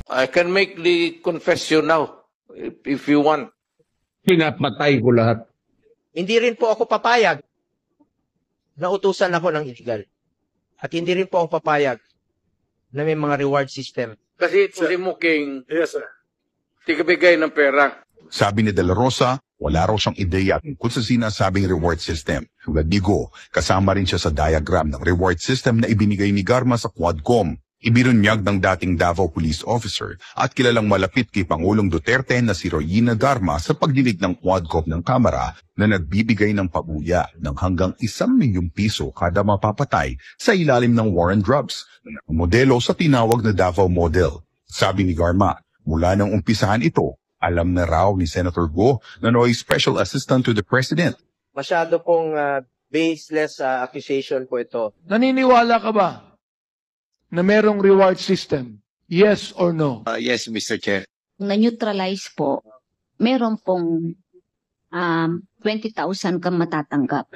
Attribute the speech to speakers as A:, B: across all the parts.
A: I can make the confession now, if you want.
B: Pinapatay ko lahat.
C: Hindi rin po ako papayag na utusan ako ng illegal. At hindi rin po ako papayag na may mga reward system.
A: Kasi ito si Muking, yes, sir, tigabigay ng pera.
D: Sabi ni De La Rosa, wala raw siyang ideya kung sa sinasabing reward system. Digo, kasama rin siya sa diagram ng reward system na ibinigay ni Garma sa Quadcom. Ibinunyag ng dating Davao Police Officer at kilalang malapit kay Pangulong Duterte na si Royina Garma sa pagdinig ng Quadcom ng Kamara na nagbibigay ng pabuya ng hanggang 1,000,000 piso kada mapapatay sa ilalim ng war on drugs na modelo sa tinawag na Davao Model. Sabi ni Garma, mula nang umpisahan ito, alam na raw ni Senator Go na nooy Special Assistant to the President.
C: Masyado pong baseless accusation po ito.
B: Naniniwala ka ba na merong reward system? Yes or no?
E: Yes, Mr. Chair.
F: Na-neutralize po, meron pong 20,000 kang matatanggap.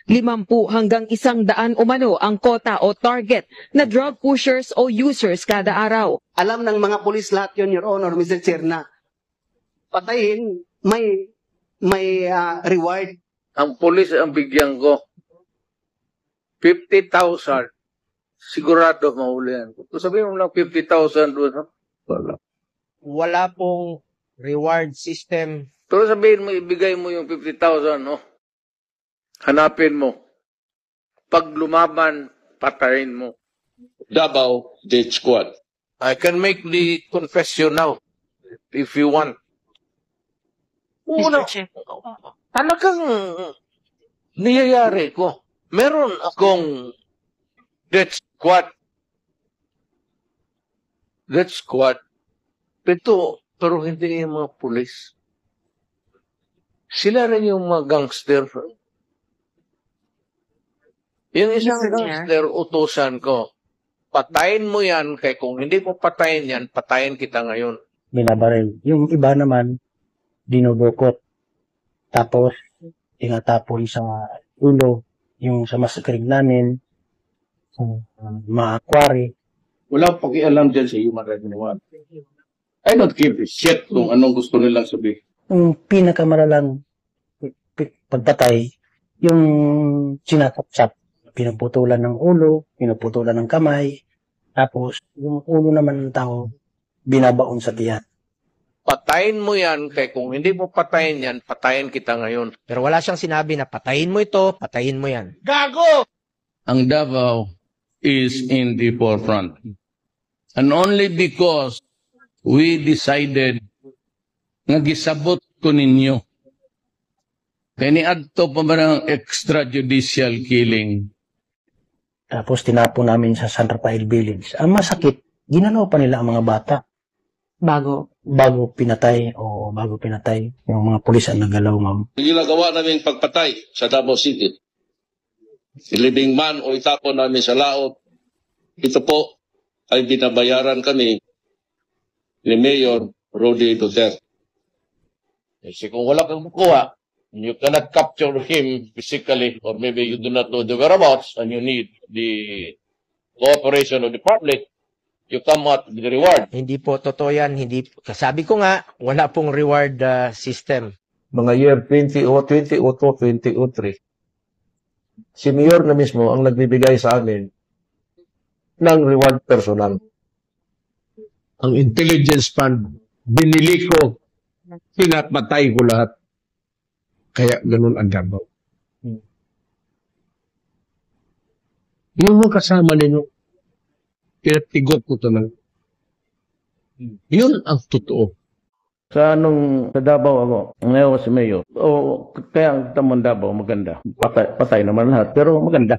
G: 50 hanggang 100 umano ang kota o target na drug pushers o users kada araw.
H: Alam ng mga pulis lahat yun, Your Honor, Mr. Chair, na patayin, may reward.
A: Ang pulis ang bigyan ko, 50,000. Sigurado mahulihan ko. Kung sabihin mo lang 50,000 doon, wala.
C: Wala pong reward system.
A: Pero sabihin mo, ibigay mo yung 50,000, no? Hanapin mo. Pag lumaban, patayin mo.
E: Davao Death Squad.
A: I can make the confession now, if you want. Una, talagang niyayari ko. Meron akong death squad. Death squad. Pero hindi yung mga pulis. Sila rin yung mga gangster. Yung isang gangster, utusan ko. Patayin mo yan, kaya kung hindi mo patayin yan, patayin kita ngayon.
I: Binabaril. Yung iba naman, dinudukot. Tapos, tinatapon sa ulo, yung sa masakrig namin, mga aquari.
J: Wala pakialam dyan sa human rights naman. I don't give a shit kung anong gusto nilang sabihin.
I: Yung pinakamalalang pagpatay, yung sinatapsap, pinuputulan ng ulo, pinuputulan ng kamay, tapos yung ulo naman ng tao, binabaon sa tiyan.
A: Patayin mo yan, kaya kung hindi mo patayin yan, patayin kita ngayon.
C: Pero wala siyang sinabi na patayin mo ito, patayin mo yan.
A: Gago!
J: Ang Davao is in the forefront. And only because we decided nga gisabot ko ninyo. Kaya niadto pa ba ng extrajudicial killing?
I: Tapos tinapon namin sa San Rafael Village. Ang masakit, ginalaw pa nila ang mga bata. Bago pinatay yung mga pulis ang nagalaw, ma'am.
E: Ginagawa namin pagpatay sa Davao City. Ilibing man o itapon namin sa laot. Ito po ay binabayaran kami ni Mayor Rody Duterte.
A: Kasi kung wala kang makuha, you cannot capture him physically, or maybe you do not know the whereabouts, and you need the cooperation of the public, you come out with the reward.
C: Hindi po totoo yan. Sabi ko nga, wala pong reward system.
B: Mga year 2002, 2003, si Mayor na mismo ang nagbibigay sa amin ng reward personal. Ang intelligence fund, binili ko, pinapatay ko lahat. Kaya ganun ang Davao. Yung mga kasama ninyo, pinatigot ko ito ng yun ang totoo.
J: Sa Davao ako, ngayon ko si Mayo. O kaya ang tamang Davao maganda. Patay naman lahat, pero maganda.